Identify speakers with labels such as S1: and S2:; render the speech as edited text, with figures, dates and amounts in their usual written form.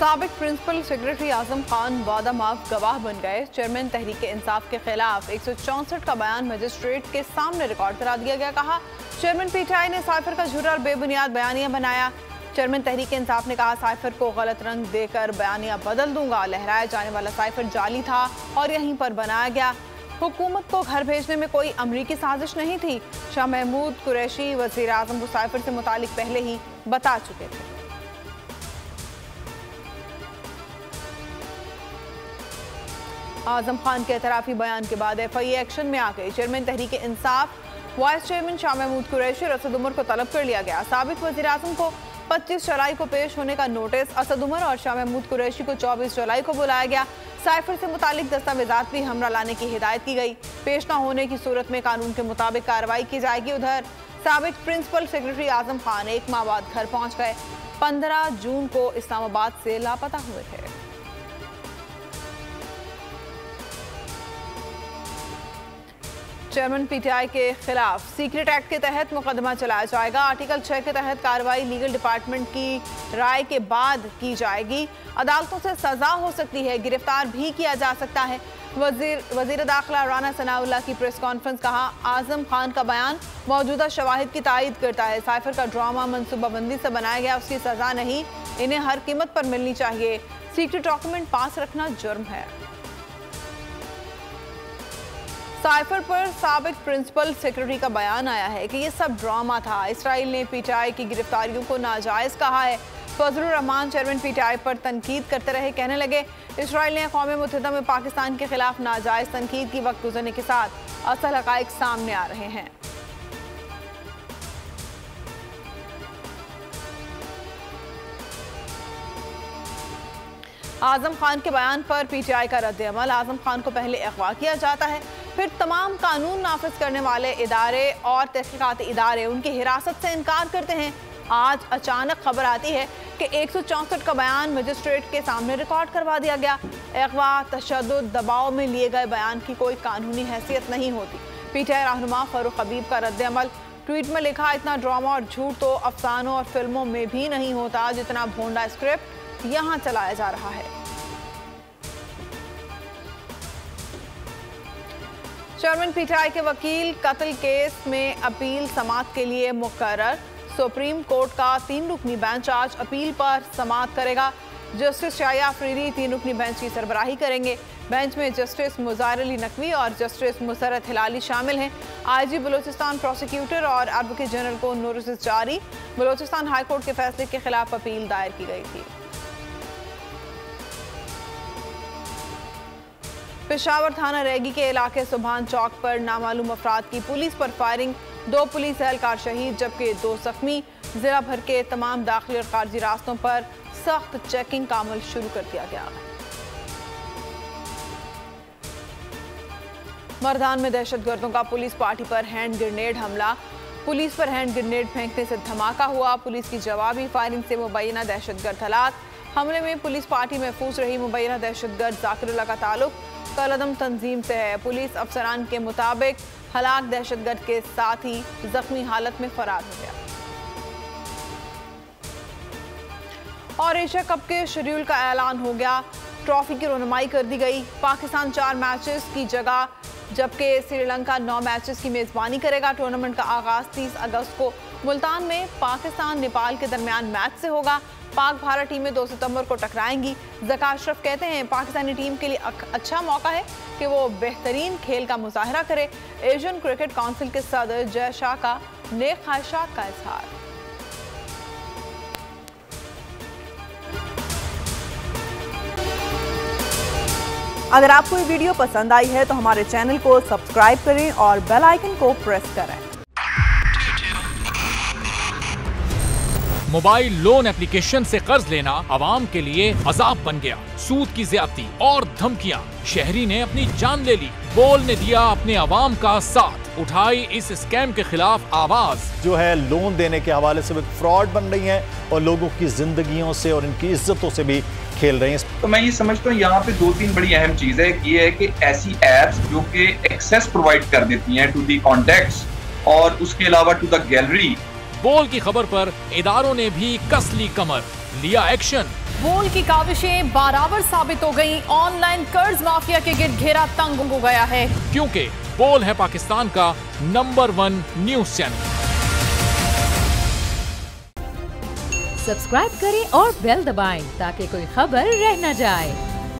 S1: साबिक principal secretary Azam Khan वादा माफ गवाह बन गए। चेयरमैन तहरीक इंसाफ के खिलाफ 164 का बयान मजिस्ट्रेट के सामने रिकॉर्ड करा दिया गया। कहा, चेयरमैन पीटीआई ने साइफर का झूठा और बेबुनियाद बयानिया बनाया। चेयरमैन तहरीक इंसाफ ने कहा, साइफर को गलत रंग देकर बयानिया बदल दूंगा। लहराया जाने वाला साइफर जाली था और यहीं पर बनाया गया। हुकूमत को घर भेजने में कोई अमरीकी साजिश नहीं थी। शाह महमूद कुरैशी वज़ीर आज़म को साइफर से मुतालिक पहले ही बता चुके थे। आजम खान के एतराफी बयान के बाद एफआईए एक्शन में आ गई। Chairman Tehreek Insaf vice chairman Shah Mahmood Qureshi और असद उमर को तलब कर लिया गया। साबिक वज़ीर आज़म को 25 जुलाई को पेश होने का नोटिस, असद उमर और शाह महमूद कुरैशी को 24 जुलाई को बुलाया गया। साइफर से मुतालिक दस्तावेजात भी हमरा लाने की हिदायत की गई। पेश न होने की सूरत में कानून के मुताबिक कार्रवाई की जाएगी। उधर साबिक प्रिंसिपल सेक्रेटरी आजम खान 1 माह बाद घर पहुंच गए। 15 जून को इस्लामाबाद से लापता हुए थे। चेयरमैन पीटीआई के खिलाफ सीक्रेट एक्ट के तहत मुकदमा चलाया जाएगा। आर्टिकल 6 के तहत कार्रवाई लीगल डिपार्टमेंट की राय के बाद की जाएगी। अदालतों से सजा हो सकती है, गिरफ्तार भी किया जा सकता है। वजीर दाखिला राना सनाउल्लाह की प्रेस कॉन्फ्रेंस। कहा, आजम खान का बयान मौजूदा शवाहिद की तायद करता है। साइफर का ड्रामा मनसूबाबंदी से बनाया गया, उसकी सजा नहीं, इन्हें हर कीमत पर मिलनी चाहिए। सीक्रेट डॉक्यूमेंट पास रखना जुर्म है। साइफर पर साबिक प्रिंसिपल सेक्रेटरी का बयान आया है कि ये सब ड्रामा था। इसराइल ने पीटीआई की गिरफ्तारियों को नाजायज कहा है। फजलुर रहमान चेयरमैन पीटीआई पर तनकीद करते रहे, कहने लगे, इसराइल ने अक़वाम मुत्तहिदा में पाकिस्तान के खिलाफ नाजायज तनकीद की वक्त गुजरने के साथ असल हक़ाइक़ सामने आ रहे हैं। आजम खान के बयान पर पीटीआई का रद्द अमल। आजम खान को पहले अगवा किया जाता है, फिर तमाम कानून नाफिज करने वाले इदारे और तहकीकाती इदारे उनकी हिरासत से इनकार करते हैं। आज अचानक खबर आती है कि 164 का बयान मजिस्ट्रेट के सामने रिकॉर्ड करवा दिया गया। अगवा, तशद्दुद, दबाव में लिए गए बयान की कोई कानूनी हैसियत नहीं होती। पीटीआई रहनुमा फारूक हबीब का रद्द अमल। ट्वीट में लिखा, इतना ड्रामा और झूठ तो अफसानों और फिल्मों में भी नहीं होता जितना भोंडा स्क्रिप्ट यहाँ चलाया जा रहा है। चेयरमैन पीटीआई के वकील कत्ल केस में अपील समाअत के लिए मुकर्रर। सुप्रीम कोर्ट का 3 रुकनी बेंच आज अपील पर समाअत करेगा। जस्टिस शाहिया अफरीदी 3 रुकनी बेंच की सरबराही करेंगे। बेंच में जस्टिस मुज़ाहिर अली नकवी और जस्टिस मुसरत हिलाली शामिल हैं। आईजी बलूचिस्तान प्रोसिक्यूटर और एडवोकेट जनरल को नोटिस जारी। बलूचिस्तान हाई कोर्ट के फैसले के खिलाफ अपील दायर की गई थी। पेशावर थाना रैगी के इलाके सुभान चौक पर नामालूम अफराद की पुलिस पर फायरिंग। 2 पुलिस एहलकार शहीद जबकि 2 जख्मी। जिला भर के तमाम दाखिली और खारजी रास्तों पर सख्त चेकिंग का अमल शुरू कर दिया गया। मर्दान में दहशतगर्दों का पुलिस पार्टी पर हैंड ग्रेनेड हमला। पुलिस पर हैंड ग्रेनेड फेंकने से धमाका हुआ। पुलिस की जवाबी फायरिंग से मुबैना दहशतगर्द हलाक। हमले में पुलिस पार्टी महफूज रही मुबैना दहशतगर्द जाकिरुल्लाह का ताल्लुक कलअदम तंजीम से है। पुलिस अफसरान के मुताबिक हलाक दहशतगर्द के साथ ही जख्मी हालत में फरार हो गया। और एशिया कप के शेड्यूल का ऐलान हो गया। ट्रॉफी की रोनुमाई कर दी गई। पाकिस्तान 4 मैचेस की जगह जबकि श्रीलंका 9 मैचेस की मेजबानी करेगा। टूर्नामेंट का आगाज 30 अगस्त को मुल्तान में पाकिस्तान नेपाल के दरमियान मैच से होगा। पाक भारत टीमें 2 सितंबर को टकराएंगी। ज़का अशरफ कहते हैं, पाकिस्तानी टीम के लिए अच्छा मौका है कि वो बेहतरीन खेल का मुजाहरा करे। एशियन क्रिकेट काउंसिल के सदर जय शाह का नेक ख्वाहिशात का इजहार। अगर आपको ये वीडियो पसंद आई है तो हमारे चैनल को सब्सक्राइब करें और बेल आइकन को प्रेस करें।
S2: मोबाइल लोन एप्लीकेशन से कर्ज लेना आवाम के लिए अजाब बन गया। सूद की ज्यादती और धमकियां, शहरी ने अपनी जान ले ली। बोल ने दिया अपने आवाम का साथ, उठाई इस स्कैम के खिलाफ आवाज।
S3: जो है लोन देने के हवाले से फ्रॉड बन रही हैं और लोगों की जिंदगियों से और इनकी इज्जतों से भी खेल रहे हैं।
S4: तो मैं ये समझता हूँ यहाँ पे 2-3 बड़ी अहम चीज है। ये है कि ऐसी एप्स जो कि एक्सेस प्रोवाइड कर देती हैं टू दी कॉन्टैक्ट्स और उसके अलावा टू द गैलरी।
S2: बोल की खबर पर इदारों ने भी कस ली कमर, लिया एक्शन।
S1: बोल की काविशें बराबर साबित हो गई। ऑनलाइन कर्ज माफिया के गिर्द घेरा तंग हो गया है,
S2: क्योंकि बोल है पाकिस्तान का नंबर 1 न्यूज चैनल।
S5: सब्सक्राइब करें और बेल दबाएं ताकि कोई खबर रह न जाए।